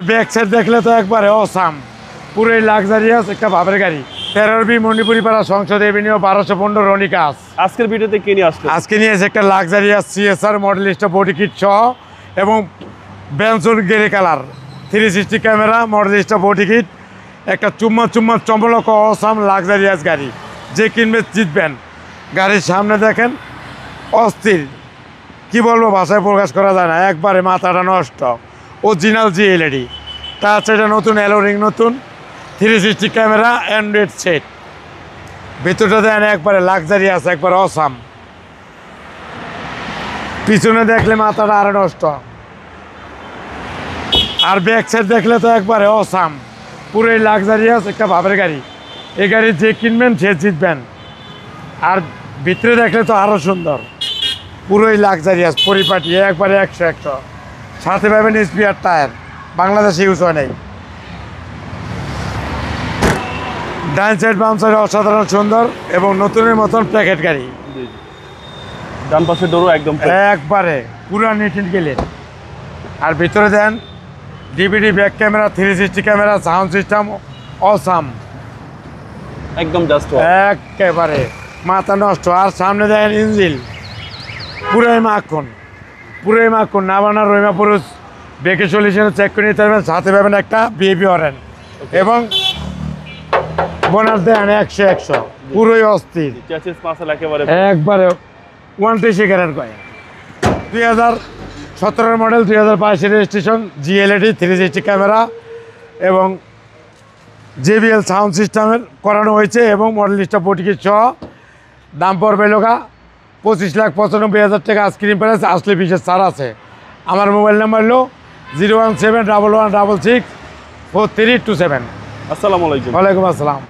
Back side দেখলে তো একবারে অসাম, পুরোই লাক্সারিয়াস একটা ভাবের গাড়ি। 13B মণিপুরি পাড়া সংসদ এভিনিউ 1215 রনিকাস। আজকের ভিডিওতে কি নিয়ে আসলো? আজকে নিয়ে এসে একটা luxurious CSR Modellista body kit সহ এবং Benson grey colour 360 camera Modellista body kit, একটা চুম্মা চম্পলক অসাম লাক্সারিয়াস গাড়ি। যে কিনবে জিতবেন। গাড়ির সামনে দেখেন অস্থির, কি বলবো ভাষায় প্রকাশ করা যায় না, একবারে মাথাটা নষ্ট। অরিজিনাল GLED টাচ, এটা নতুন অ্যালোরিং, নতুন 360 ক্যামেরা, অ্যান্ড্রয়েড সেট। ভিতরটা দেন একবারে লাক্সারিয়াস, একবারে অসাম। পিছনে দেখলে মাথাটা আরো নষ্ট, আর ব্যাক সাইড দেখলে তো একবারে অসাম, পুরোই লাক্সারিয়াস একটা ভাবের গাড়ি। এই গাড়ি যে কিনবেন সে জিতবেন। আর ভিতরে দেখলে তো আরো সুন্দর, পুরোই লাক্সারিয়াস পরিপাটি, একবারে 100। সাথে পাবেন স্পিয়ার টায়ার, বাংলাদেশে ইউজ হয় নাই। ডান সাইড বাম সাইড অসাধারণ সুন্দর এবং নতুনের মতন প্যাকেট গাড়ি। ডান পাশে ডোরও একদম একবারে পুরা নিট এন্ড ক্লিন। আর ভিতরে then DVD back camera, 360 camera, sound system awesome, একদম জাস্ট একেবারে মাথা নষ্ট। আর সামনে দেন ইঞ্জিল পুরাই মাখন নাবানা রহিমা পুরুষ বেকে সলিউশনে চেক করে নিতে পারবেন। সাথে পাবেন একটা বিএপি ওয়ারেন্ট এবং বোনাস দেন 100 পুরোই অস্থির, একেবারে একবারে 130 গ্যারান্টি কয়। 2017 মডেল, 2022 রেজিস্ট্রেশন, GLED 360 ক্যামেরা এবং JBL সাউন্ড সিস্টেমের করানো হয়েছে এবং মডেলিস্টা বডি কিট সহ। দাম পড়বে লোকা 25,95,000 টাকা। স্ক্রিন প্রাইস আসলে বিশেষ ছাড় আছে। আমার মোবাইল নাম্বার হলো 01711664327। আসসালামু আলাইকুম। ওয়ালাইকুম আসসালাম।